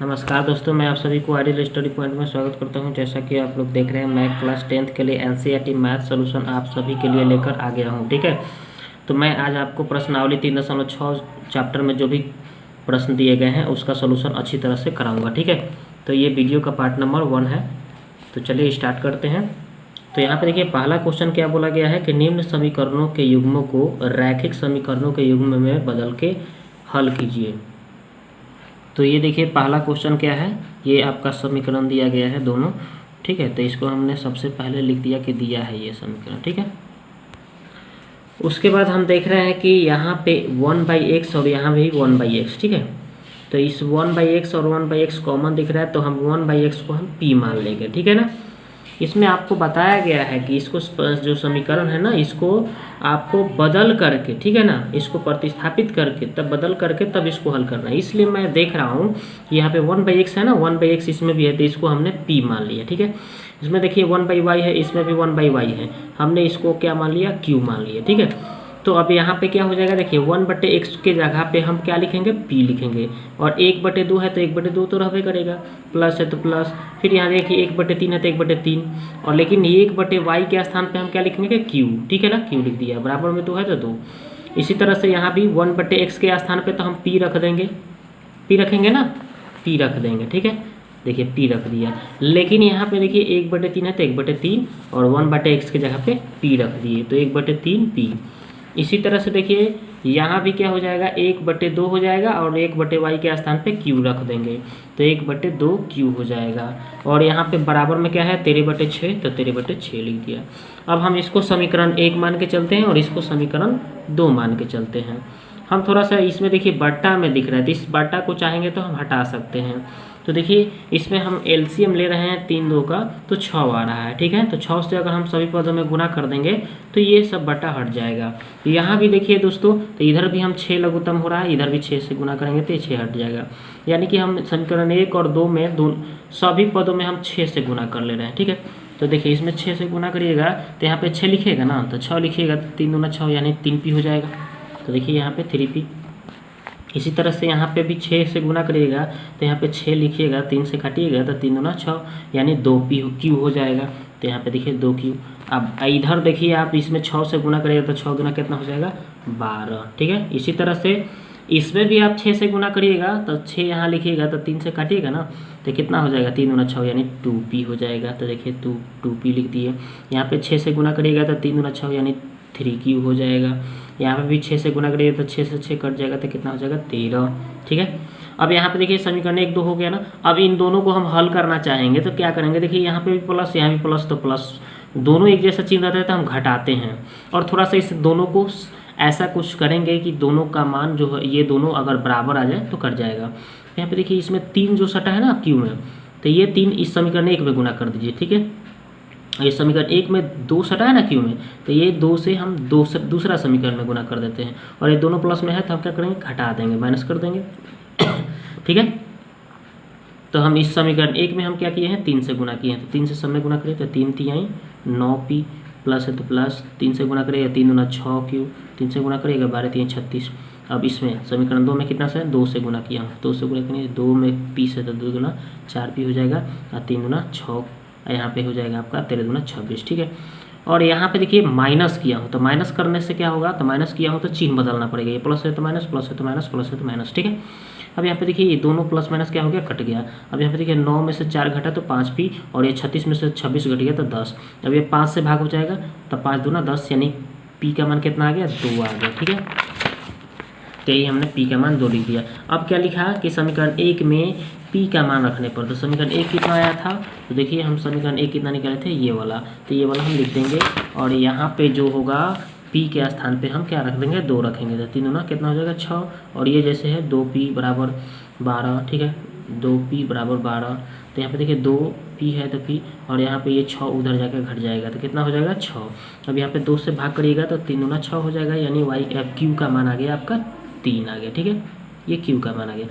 नमस्कार दोस्तों, मैं आप सभी को आइडियल स्टडी पॉइंट में स्वागत करता हूं। जैसा कि आप लोग देख रहे हैं, मैं क्लास 10th के लिए एनसीईआरटी मैथ सॉल्यूशन आप सभी के लिए लेकर आ गया हूं। ठीक है, तो मैं आज आपको प्रश्नावली 3.6 चैप्टर में जो भी प्रश्न दिए गए हैं उसका सॉल्यूशन अच्छी तरह से कराऊंगा। ठीक है, तो ये वीडियो का पार्ट नंबर 1 है। तो चलिए स्टार्ट करते हैं। तो यहाँ पे देखिए, पहला क्वेश्चन क्या बोला गया है कि निम्न समीकरणों के युग्मों को रैखिक समीकरणों के युग्म में बदल के हल कीजिए। तो ये देखिए, पहला क्वेश्चन क्या है, ये आपका समीकरण दिया गया है दोनों। ठीक है, तो इसको हमने सबसे पहले लिख दिया कि दिया है ये समीकरण। ठीक है, उसके बाद हम देख रहे हैं कि यहाँ पे 1/x और यहाँ भी 1/x। ठीक है, तो इस 1/x और 1/x कॉमन दिख रहा है, तो हम 1/x को हम p मान लेंगे। ठीक है ना, इसमें आपको बताया गया है कि इसको जो समीकरण है ना, इसको आपको बदल करके, ठीक है ना, इसको प्रतिस्थापित करके तब बदल करके तब इसको हल करना है। इसलिए मैं देख रहा हूँ कि यहाँ पे 1/x है ना, 1/x इसमें भी है, तो इसको हमने p मान लिया। ठीक है, इसमें देखिए 1/y है, इसमें भी 1/y है, हमने इसको क्या मान लिया, q मान लिया। ठीक है, तो अब यहाँ पे क्या हो जाएगा, देखिए 1/x के जगह पे हम क्या लिखेंगे, p लिखेंगे, और 1/2 है तो 1/2 तो रहबे करेगा, प्लस है तो प्लस, फिर यहाँ देखिए 1/3 है तो 1/3, और लेकिन 1/y के स्थान पे हम क्या लिखेंगे, q। ठीक है ना, q लिख दिया, बराबर में 2 है तो 2। इसी तरह से यहाँ भी 1/x के स्थान पे तो हम p रख देंगे, p रखेंगे ना, p रख देंगे। ठीक है, देखिए p रख दिया, लेकिन यहाँ पे देखिए 1/3 है तो 1/3, और 1/x के जगह पे p रख दिए, तो 1/3 p। इसी तरह से देखिए यहाँ भी क्या हो जाएगा, 1/2 हो जाएगा, और 1/y के स्थान पे q रख देंगे, तो 1/2 q हो जाएगा, और यहाँ पे बराबर में क्या है, 13/6, तो 13/6 लिख दिया। अब हम इसको समीकरण 1 मान के चलते हैं और इसको समीकरण 2 मान के चलते हैं। हम थोड़ा सा इसमें देखिए बट्टा में दिख रहा है, तो इस बट्टा को चाहेंगे तो हम हटा सकते हैं। तो देखिए इसमें हम एलसीएम ले रहे हैं 3 2 का, तो 6 आ रहा है। ठीक है, तो 6 से अगर हम सभी पदों में गुना कर देंगे तो ये सब बट्टा हट जाएगा। यहाँ भी देखिए दोस्तों, तो इधर भी हम 6 लघुत्तम हो रहा है, इधर भी 6 से गुना करेंगे तो ये 6 हट जाएगा। यानी कि हम समीकरण 1 और 2 में सभी पदों में हम 6 से गुना कर ले रहे हैं। ठीक है, तो देखिए इसमें 6 से गुना करिएगा तो यहाँ पे 6 लिखिएगा ना, तो 6 लिखिएगा तो 3 दूना 6 यानी 3p हो जाएगा। तो देखिए यहाँ पे 3p। इसी तरह से यहाँ पे भी 6 से गुना करिएगा तो यहाँ पे 6 लिखिएगा, 3 से काटिएगा तो 3 दूना 6 यानी 2p हो जाएगा। तो यहाँ पे देखिए 2q। अब इधर देखिए आप इसमें 6 से गुना करिएगा तो 6 गुना कितना हो जाएगा, 12। ठीक है, इसी तरह से इसमें भी आप 6 से गुना करिएगा तो 6 यहाँ लिखिएगा, तो 3 से काटिएगा ना तो कितना हो जाएगा, 3 दूना 6 यानी 2p हो जाएगा। तो देखिए 2p लिख दिए। यहाँ पे 6 से गुना करिएगा तो 3 दूना 6 यानी 3q हो जाएगा। यहाँ पे भी 6 से गुना करिएगा तो 6 से 6 कट जाएगा तो कितना हो जाएगा, 13। ठीक है, अब यहाँ पे देखिए समीकरण 1 2 हो गया ना। अब इन दोनों को हम हल करना चाहेंगे तो क्या करेंगे, देखिए यहाँ पे भी प्लस, यहाँ भी प्लस, तो प्लस दोनों एक जैसा चिन्ह रहता है तो हम घटाते हैं, और थोड़ा सा इस दोनों को ऐसा कुछ करेंगे कि दोनों का मान जो है, ये दोनों अगर बराबर आ जाए तो कट जाएगा। यहाँ पे देखिए इसमें 3 जो सटा है ना क्यू में, तो ये 3 इस समीकरण 1 में गुना कर दीजिए। ठीक है, ये समीकरण 1 में 2 सटा है ना क्यू में, तो ये 2 से हम दूसरा समीकरण में गुना कर देते हैं, और ये दोनों प्लस में है तो हम क्या करेंगे, घटा देंगे, माइनस कर देंगे। ठीक है, तो हम इस समीकरण 1 में हम क्या किए हैं, 3 से गुना किए हैं, तो 3 से सब में गुना करिए तो 3 3 9p, प्लस है तो प्लस, 3 से गुना करिएगा 3 दूना 6q, 3 से गुना करिएगा 12 3 36। अब इसमें समीकरण 2 में कितना से 2 से गुना किया, 2 से गुना करिए, 2 में p से तो 2 दूना 4p हो जाएगा, और 3 दूना 6, यहाँ पे हो जाएगा आपका 13 दूना 26। ठीक है, और यहाँ पे देखिए माइनस किया हूँ, तो माइनस करने से क्या होगा, तो माइनस किया हूँ तो चिन्ह बदलना पड़ेगा, ये प्लस है तो माइनस, प्लस है तो माइनस, प्लस है तो माइनस। ठीक है, अब यहाँ पे देखिए ये दोनों प्लस माइनस क्या हो गया, कट गया। अब यहाँ पे देखिए 9 में से 4 घटा तो 5p, और ये 36 में से 26 घट गया तो 10। अब ये 5 से भाग हो जाएगा तो 5 दूना 10 यानी p का मान कितना आ गया, 2 आ गया। ठीक है, तो यही हमने p का मान 2 लिख दिया। अब क्या लिखा कि समीकरण 1 में p का मान रखने पर, तो समीकरण 1 कितना आया था, तो देखिए हम समीकरण 1 कितना निकाले थे, ये वाला, तो ये वाला हम लिख देंगे, और यहाँ पे जो होगा p के स्थान पे हम क्या रख देंगे, 2 रखेंगे, तो 3 दूना कितना हो जाएगा 6, और ये जैसे है 2p बराबर 12। ठीक है, 2p बराबर 12, तो यहाँ पे देखिए 2p है तो p, और यहाँ पे ये 6 उधर जाकर घट जाएगा तो कितना हो जाएगा 6। अब यहाँ पे 2 से भाग करिएगा तो 3 दूना 6 हो जाएगा, यानी q का मान आ गया आपका 3 आ गया। ठीक है, ये q का मान आ गया।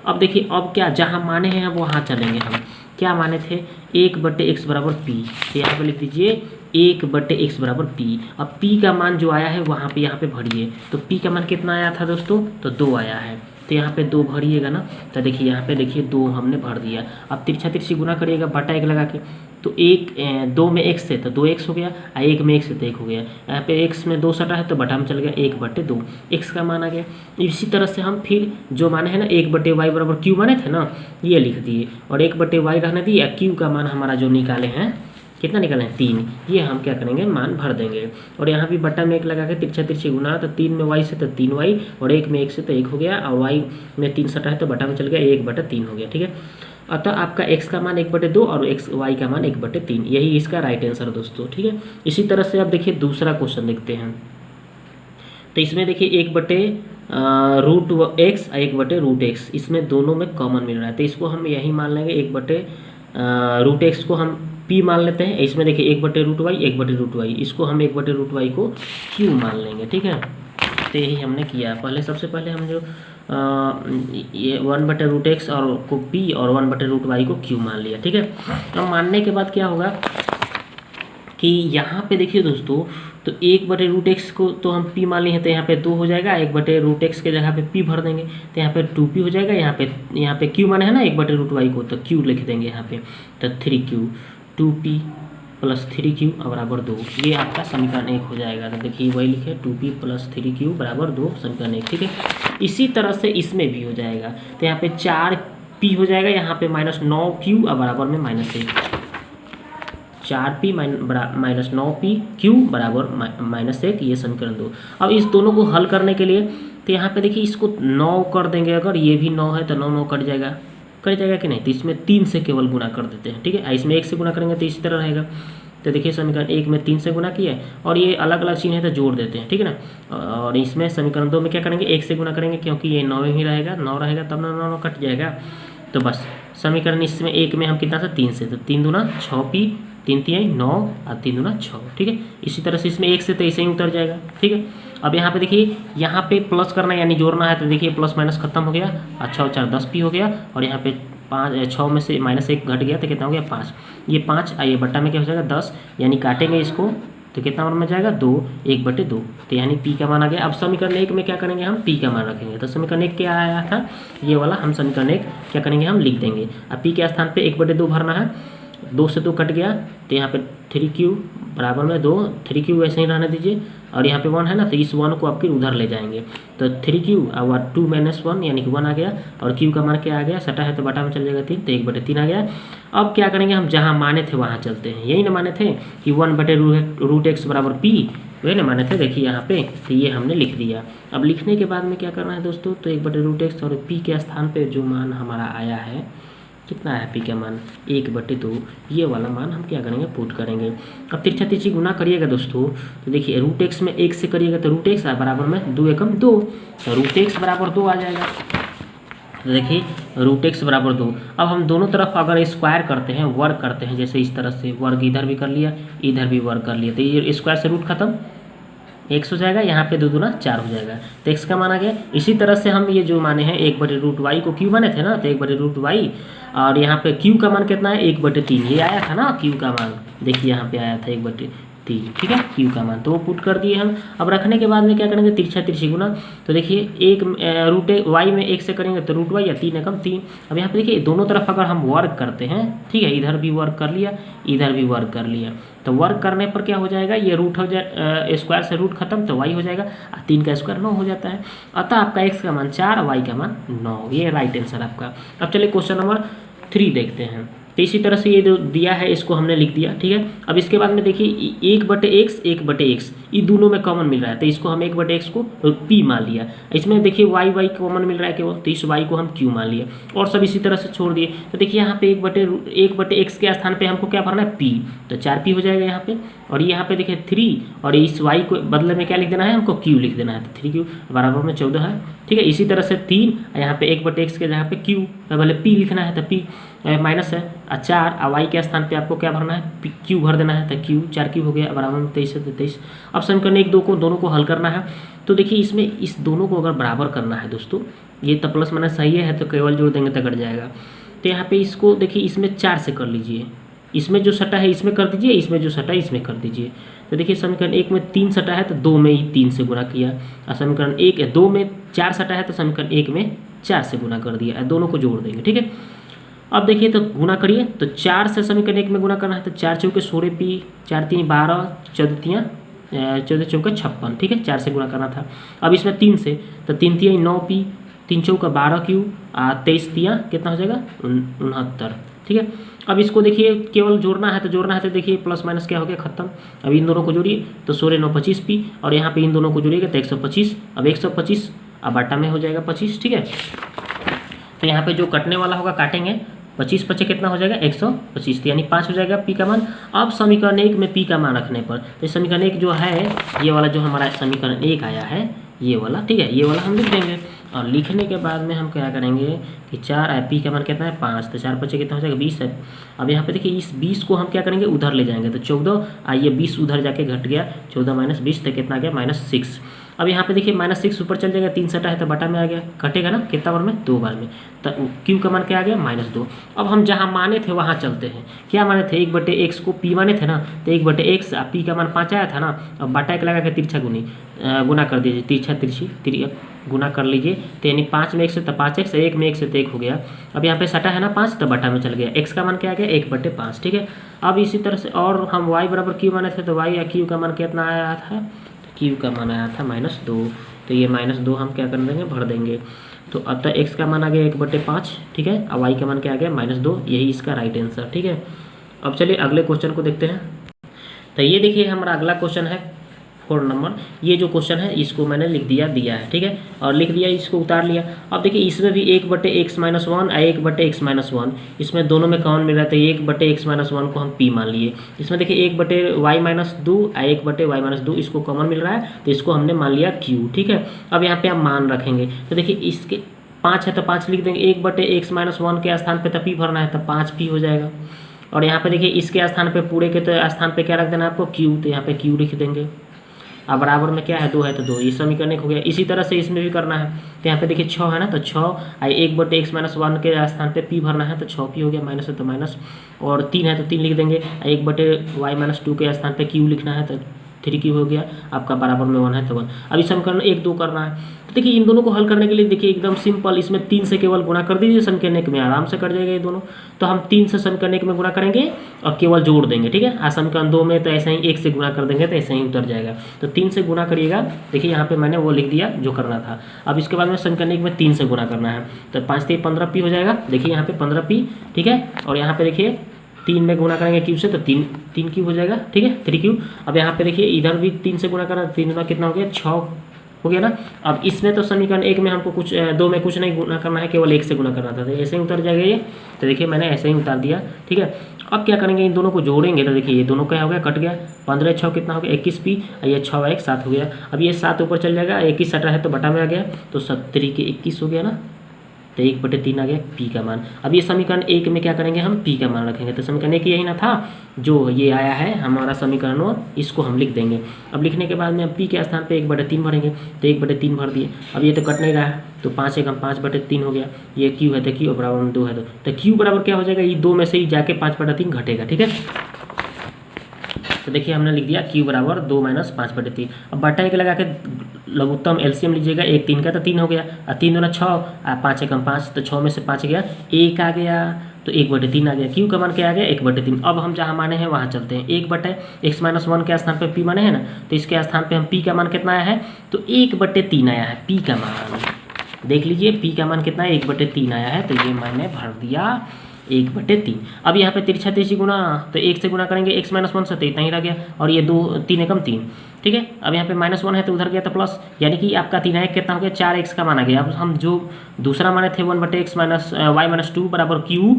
अब देखिए, अब क्या जहाँ माने हैं अब वहाँ चलेंगे। हम क्या माने थे, 1/x बराबर p, तो यहाँ पे लिख दीजिए 1/x बराबर p। अब p का मान जो आया है वहाँ पे यहाँ पे भरिए, तो p का मान कितना आया था दोस्तों, तो 2 आया है। तो यहाँ पे 2 भरिएगा ना, तो देखिए यहाँ पे देखिए 2 हमने भर दिया। अब तिरछा तिरछी गुना करिएगा बटा 1 लगा के, तो 2 में x से तो 2x हो गया, और 1 में 1 से तो 1 हो गया। यहाँ पे x में 2 सटा है तो बटा में चल गया 1/2, x का मान आ गया। इसी तरह से हम फिर जो माने है ना 1/y बराबर q माने थे ना, ये लिख दिए, और 1/y रहने दिए, q का मान हमारा जो निकाले हैं कितना निकाले हैं 3, ये हम क्या करेंगे मान भर देंगे। और यहाँ भी बटा में 1 लगा के तिरछा तिरछी गुना, तो 3 में y से तो 3y, और 1 में 1 से तो 1 हो गया, और y में 3 सटा है तो बटा में चल गया 1/3 हो गया। ठीक है, अतः आपका x का मान 1/2 और y का मान 1/3, यही इसका राइट आंसर दोस्तों। ठीक है, इसी तरह से आप देखिए दूसरा क्वेश्चन देखते हैं। तो इसमें देखिए 1/√x 1/√x, इसमें दोनों में कॉमन मिल रहा है, तो इसको हम यही मान लेंगे 1/√x को हम p मान लेते हैं। इसमें देखिए 1/√y 1/√y, इसको हम 1/√y को q मान लेंगे। ठीक है, तो यही हमने किया। पहले सबसे पहले हम जो ये 1/√x और को p और 1/√y को q मान लिया। ठीक है, अब मानने के बाद क्या होगा कि यहाँ पे देखिए दोस्तों, तो 1/√x को तो हम p मान लिए हैं, तो यहाँ पे 2 हो जाएगा, 1/√x के जगह पे p भर देंगे, तो यहाँ पे 2p हो जाएगा। यहाँ पे q माने है ना 1/√y को, तो q लिख देंगे यहाँ पे, तो 3q 2p + 3q बराबर 2, ये आपका समीकरण 1 हो जाएगा। तो देखिए वही लिखे 2p + 3q बराबर 2, समीकरण 1। ठीक है, इसी तरह से इसमें भी हो जाएगा, तो यहाँ पे 4p हो जाएगा, यहाँ पे -9q और बराबर में -1, 4p - 9pq बराबर -1, ये समीकरण 2। अब इस दोनों को हल करने के लिए तो यहाँ पे देखिए इसको 9 कर देंगे, अगर ये भी 9 है तो 9 9 कट जाएगा कि नहीं, तो इसमें 3 से केवल गुना कर देते हैं। ठीक है, इसमें 1 से गुना करेंगे तो इसी तरह रहेगा। तो देखिए समीकरण 1 में 3 से गुना किया है, और ये अलग अलग चिन्ह है तो जोड़ देते हैं। ठीक है ना, और इसमें समीकरण 2 में क्या करेंगे 1 से गुना करेंगे, क्योंकि ये 9 ही रहेगा, 9 रहेगा तब 9 9 कट जाएगा। तो बस समीकरण इसमें 1 में हम कितना से 3 से, तो 3 दूना 6p, 3 3 9 और 3 दूना 6। ठीक है, इसी तरह से इसमें 1 से तो ऐसे ही उतर जाएगा। ठीक है, अब यहाँ पे देखिए यहाँ पे प्लस करना यानी जोड़ना है, तो देखिए प्लस माइनस खत्म हो गया, अच्छा 4 10p हो गया, और यहाँ पे 6 में से -1 घट गया तो कितना हो गया 5, ये 5 आइए बट्टा में क्या हो जाएगा 10, यानी काटेंगे इसको तो कितना मान में जाएगा 2 1/2, तो यानी p का मान आ गया। अब समीकरण 1 में क्या करेंगे हम p का मान रखेंगे, तो समीकरण 1 क्या आया था ये वाला, हम समीकरण 1 क्या करेंगे हम लिख देंगे। अब p के स्थान पे 1/2 भरना है, 2 से 2 कट गया, तो यहाँ पे 3q बराबर में 2, 3q वैसे ही रहने दीजिए, और यहाँ पे 1 है ना, तो इस 1 को आपके उधर ले जाएंगे, तो 3q और 2 - 1 यानी कि 1 आ गया, और q का मान क्या आ गया, सटा है तो बटा में चल जाएगा 3, तो 1/3 आ गया। अब क्या करेंगे हम, जहाँ माने थे वहाँ चलते हैं, यही ना माने थे कि 1/√x बराबर p, वही ना माने थे, देखिए यहाँ पे, तो ये हमने लिख दिया। अब लिखने के बाद में क्या करना है दोस्तों, तो 1/√x और p के स्थान पे जो मान हमारा आया है कितना है p का मान 1/2, ये वाला मान हम क्या करेंगे पुट करेंगे। अब तिरछा तिरछी गुना करिएगा दोस्तों, तो देखिए √x में 1 से करिएगा तो √x बराबर में 2 एकम 2, तो √x बराबर 2 आ जाएगा। तो देखिए √x बराबर 2। अब हम दोनों तरफ अगर स्क्वायर करते हैं, वर्ग करते हैं, जैसे इस तरह से वर्ग इधर भी कर लिया इधर भी वर्ग कर लिया, तो ये स्क्वायर से रूट खत्म, x हो जाएगा, यहाँ पे 2 दूना 4 हो जाएगा, तो x का मान आ गया। इसी तरह से हम ये जो माने हैं 1/√y को q माने थे ना, तो 1/√y, और यहाँ पे q का मान कितना है 1/3, ये आया था ना q का मान, देखिए यहाँ पे आया था 1/3। ठीक है, q का मान तो वो पुट कर दिए हम। अब रखने के बाद में क्या करेंगे तिरछा तिरछी गुना, तो देखिए y में 1 से करेंगे तो √y या 3 एकम 3। अब यहाँ पे देखिए दोनों तरफ अगर हम वर्ग करते हैं, ठीक है, इधर भी वर्ग कर लिया इधर भी वर्ग कर लिया, तो वर्ग करने पर क्या हो जाएगा, ये रूट हो जाए स्क्वायर से रूट खत्म, तो y हो जाएगा, 3 का स्क्वायर 9 हो जाता है। अतः आपका x का मान 4 y का मान 9, ये राइट आंसर आपका। अब चलिए क्वेश्चन नंबर 3 देखते हैं। तो इसी तरह से ये जो दिया है इसको हमने लिख दिया, ठीक है। अब इसके बाद में देखिए 1/x 1/x, ये दोनों में कॉमन मिल रहा है, तो इसको हम 1/x को p मान लिया। इसमें देखिए y कॉमन मिल रहा है केवल, तो इस y को हम q मान लिया, और सब इसी तरह से छोड़ दिए। तो देखिए यहाँ पे 1/x के स्थान पे हमको क्या भरना है p, तो 4p हो जाएगा यहाँ पे, और यहाँ पे देखिए 3, और इस y को बदले में क्या लिख देना है हमको q लिख देना है, तो 3q बराबर में 14 है, ठीक है। इसी तरह से 3, यहाँ पे 1/x के जगह पे q, पहले p लिखना है, तो p माइनस है, 4 और y के स्थान पे आपको क्या भरना है q भर देना है, तो q 4q हो गया, बराबर में 23 है, 23। अब समीकरण 1 2 को दोनों को हल करना है, तो देखिए इसमें इस दोनों को अगर बराबर करना है दोस्तों, ये तो प्लस माइनस सही है तो केवल जोड़ देंगे तो कट जाएगा। तो यहाँ पे इसको देखिए इसमें 4 से कर लीजिए, इसमें जो सटा है इसमें कर दीजिए, इसमें जो सटा है इसमें कर दीजिए। तो देखिए समीकरण 1 में 3 सटा है तो 2 में ही 3 से गुणा किया, और समीकरण 2 में 4 सटा है तो समीकरण 1 में 4 से गुना कर दिया, दोनों को जोड़ देंगे। ठीक है, अब देखिए तो गुना करिए, तो 4 से समीकरण 1 में गुना करना है, तो 4 चौके 16 पी, 4 3 12, 14 चौका 56। ठीक है, 4 से गुना करना था। अब इसमें 3 से, तो 3 3 9 पी, 3 चौका 12 क्यू, 23 तियाँ कितना हो जाएगा 69। ठीक है, अब इसको देखिए केवल जोड़ना है, तो देखिए प्लस माइनस क्या हो गया खत्म। अब इन दोनों को जोड़िए, तो 16 9 25 पी, और यहाँ पे इन दोनों को जोड़िएगा तो 125। अब 125 अब आटा में हो जाएगा 25। ठीक है, तो यहाँ पे जो कटने वाला होगा काटेंगे, 25 25 कितना हो जाएगा 125, यानी 5 हो जाएगा पी का मान। अब समीकरण 1 में पी का मान रखने पर, तो समीकरण 1 जो है ये वाला जो हमारा समीकरण 1 आया है ये वाला, ठीक है, ये वाला हम लिख देंगे। और लिखने के बाद में हम क्या करेंगे कि 4 पी का मान कितना है 5, तो 4 5 कितना हो जाएगा 20 है। अब यहाँ पे देखिए इस 20 को हम क्या करेंगे उधर ले जाएंगे, तो 14 आइए 20 उधर जाके घट गया, 14 माइनस 20 तो कितना आ गया -6। अब यहाँ पे देखिए -6 ऊपर चल जाएगा, 3 सटा है तो बटा में आ गया, कटेगा ना कितना बार में 2 बार में, तो क्यू का मान क्या आ गया -2। अब हम जहाँ माने थे वहाँ चलते हैं, क्या माने थे 1/x को p माने थे ना, तो 1/x p का मान 5 आया था ना। अब बटा 1 लगा के तिरछा गुना कर दीजिए, तिरछा गुना कर लीजिए, तो यानी 5 में 1 से तो 5x, 1 में 1 से तो 1 हो गया। अब यहाँ पे सटा है ना 5, तो बटा में चल गया, x का मान क्या आ गया 1/5। ठीक है, अब इसी तरह से और हम y बराबर q माने थे, तो y या q का मान कितना आया था, q का मान आया था -2, तो ये -2 हम क्या कर देंगे भर देंगे, तो अतः x का मान आ गया 1/5। ठीक है, अब y का मान क्या आ गया -2, यही इसका राइट आंसर। ठीक है, अब चलिए अगले क्वेश्चन को देखते हैं। तो ये देखिए हमारा अगला क्वेश्चन है 4 नंबर, ये जो क्वेश्चन है इसको मैंने लिख दिया है। ठीक है, और लिख दिया, इसको उतार लिया। अब देखिए इसमें भी 1/x - 1 और 1/x - 1, इसमें दोनों में कॉमन मिल रहा था, 1/x - 1 को हम p मान लिए। इसमें देखिए 1/y - 2 और 1/y - 2 इसको कॉमन मिल रहा है, तो इसको हमने मान लिया q। ठीक है, अब यहाँ पे हम मान रखेंगे, तो देखिए इसके 5 है तो 5 लिख देंगे, 1/x - 1 के स्थान पर तो p भरना है, तो 5p हो जाएगा। और यहाँ पे देखिए इसके स्थान पे पूरे के तो स्थान पे क्या रख देना है आपको q, तो यहाँ पे q लिख देंगे। अब बराबर में क्या है 2 है तो 2, ये समीकरण 1 हो गया। इसी तरह से इसमें भी करना है, तो यहाँ पे देखिए 6 है ना, तो 6 1/x - 1 के स्थान पे p भरना है, तो 6p हो गया, माइनस है तो माइनस, और 3 है तो 3 लिख देंगे, 1/y - 2 के स्थान पे q लिखना है, तो 3q हो गया आपका, बराबर में 1 है तो 1। अब इस समीकरण 1 2 करना है, तो देखिए इन दोनों को हल करने के लिए देखिए एकदम सिंपल, इसमें 3 से केवल गुणा कर दीजिए, समीकरण 1 में आराम से कट जाएगा ये दोनों। तो हम 3 से समीकरण 1 में गुणा करेंगे और केवल जोड़ देंगे। ठीक है, समीकरण 2 में तो ऐसे ही 1 से गुणा कर देंगे तो ऐसे ही उतर जाएगा, तो 3 से गुणा करिएगा। देखिए यहाँ पे मैंने वो लिख दिया जो करना था। अब इसके बाद में समीकरण 1 में 3 से गुणा करना है, तो 5 3 15p हो जाएगा। देखिए यहाँ पे 15p, ठीक है, और यहाँ पे देखिए 3 में गुणा करेंगे क्यू से, तो 3 क्यू हो जाएगा। ठीक है, 3q। अब यहाँ पे देखिए इधर भी 3 से गुणा करना, 3 में कितना हो गया 6 हो गया ना। अब इसमें तो समीकरण 1 में हमको कुछ 2 में कुछ नहीं गुणा करना है, केवल 1 से गुणा करना था, तो ऐसे ही उतर जाएगा ये। तो देखिए मैंने ऐसे ही उतार दिया। ठीक है, अब क्या करेंगे इन दोनों को जोड़ेंगे, तो देखिए ये दोनों क्या हो गया कट गया, 15 6 कितना हो गया 21p, ये 6 1 7 हो गया। अब ये 7 ऊपर चल जाएगा, 21 सटा है तो बटा में आ गया, तो 70 के 21 हो गया ना, तो 1/3 आ गया p का मान। अब ये समीकरण 1 में क्या करेंगे हम p का मान रखेंगे, तो समीकरण 1 यही ना था जो ये आया है हमारा समीकरण, और इसको हम लिख देंगे। अब लिखने के बाद में हम p के स्थान पे 1/3 भरेंगे, तो 1/3 भर दिए। अब ये तो कट नहीं रहा है, तो 5 1 5/3 हो गया, ये q है तो q बराबर में 2 है, तो q बराबर क्या हो जाएगा, ये 2 में से ही जाके 5/3 घटेगा। ठीक है, तो देखिए हमने लिख दिया q बराबर 2 - 5/3। अब बटा 1 लगा के लघुत्तम एलसीएम लीजिएगा, 1 3 का तो 3 हो गया, और 3 दूना 6, 5 1 5, तो 6 में से 5 गया 1 आ गया, तो 1/3 आ गया। q का मान क्या आ गया 1/3। अब हम जहाँ माने हैं वहाँ चलते हैं, 1/x - 1 के स्थान पर p माने हैं ना, तो इसके स्थान पर हम p का मान कितना आया है, तो 1/3 आया है p का मान। देख लीजिए p का मान कितना है 1/3 आया है, तो ये मैंने भर दिया 1/3। अब यहाँ पे तिरछा तिरछी गुना, तो 1 से गुना करेंगे x - 1 से, तो इतना ही रह गया, और ये 2 3 एकम 3। ठीक है, अब यहाँ पे -1 है तो उधर गया तो प्लस, यानी कि आपका 3 1 कितना हो गया 4x का मान आ गया। अब हम जो दूसरा माने थे 1/x - y - 2 बराबर q,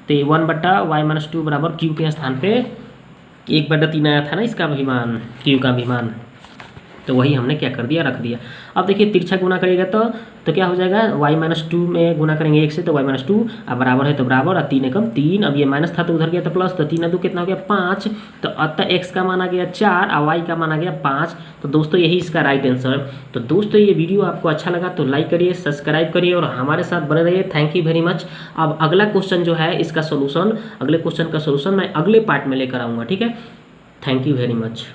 तो 1/y - 2 बराबर q के स्थान पे 1/3 आया था ना इसका भी मान, q का भी मान, तो वही हमने क्या कर दिया रख दिया। अब देखिए तिरछा गुना करिएगा तो क्या हो जाएगा, y - 2 में गुना करेंगे 1 से, तो y - 2, अब बराबर है तो बराबर, और 3 एकम 3, अब ये माइनस था तो उधर गया तो प्लस, तो 3 2 कितना हो गया 5, तो अतः x का मान आ गया 4 और y का मान आ गया 5। तो दोस्तों यही इसका राइट आंसर। तो दोस्तों ये वीडियो आपको अच्छा लगा तो लाइक करिए, सब्सक्राइब करिए और हमारे साथ बने रहिए। Thank you very much. अब अगला क्वेश्चन जो है इसका सोल्यूशन, अगले क्वेश्चन का सोल्यूशन मैं अगले पार्ट में लेकर आऊँगा। ठीक है, थैंक यू वेरी मच।